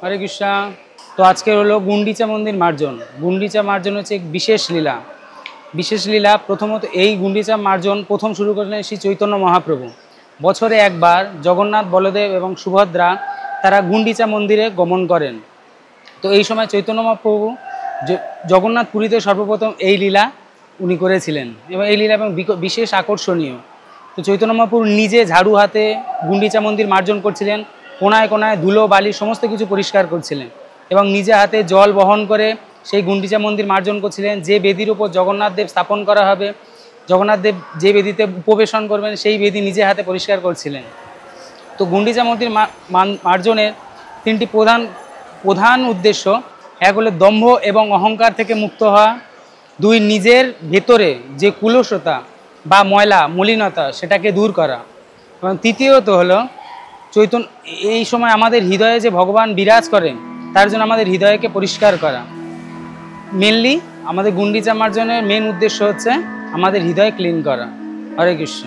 হরে কৃষ্ণ। তো আজকে হলো গুন্ডিচা মন্দির মার্জন। গুন্ডিচা মার্জন হচ্ছে এক বিশেষ লীলা। প্রথমত এই গুন্ডিচা মার্জন প্রথম শুরু করেছিলেন শ্রী চৈতন্য মহাপ্রভু। বছরে একবার জগন্নাথ, বলদেব এবং সুভদ্রা তারা গুন্ডিচা মন্দিরে গমন করেন। তো এই সময় চৈতন্য মহাপ্রভু জগন্নাথ পুরীতে সর্বপ্রথম এই লীলা উনি করেছিলেন এবং এই লীলা এবং বিশেষ আকর্ষণীয়। তো চৈতন্য মহাপ্রভু নিজে ঝাড়ু হাতে গুন্ডিচা মন্দির মার্জন করছিলেন, কোনায় কোনায় ধুলো বালি সমস্ত কিছু পরিষ্কার করছিলেন এবং নিজে হাতে জল বহন করে সেই গুন্ডিচা মন্দির মার্জন করছিলেন। যে বেদির উপর জগন্নাথ দেব স্থাপন করা হবে, জগন্নাথ দেব যে বেদিতে উপবেশন করবেন সেই বেদি নিজে হাতে পরিষ্কার করছিলেন। তো গুন্ডিচা মন্দির মার্জনের তিনটি প্রধান উদ্দেশ্য: এক হলো দম্ভ এবং অহংকার থেকে মুক্ত হওয়া, দুই নিজের ভেতরে যে কুলসতা বা মলিনতা সেটাকে দূর করা, এবং তৃতীয়ত হলো এই সময় আমাদের হৃদয়ে যে ভগবান বিরাজ করেন তার জন্য আমাদের হৃদয়কে পরিষ্কার করা। মেনলি আমাদের গুন্ডিচা মার্জনের মেন উদ্দেশ্য হচ্ছে আমাদের হৃদয় ক্লিন করা। হরে কৃষ্ণ।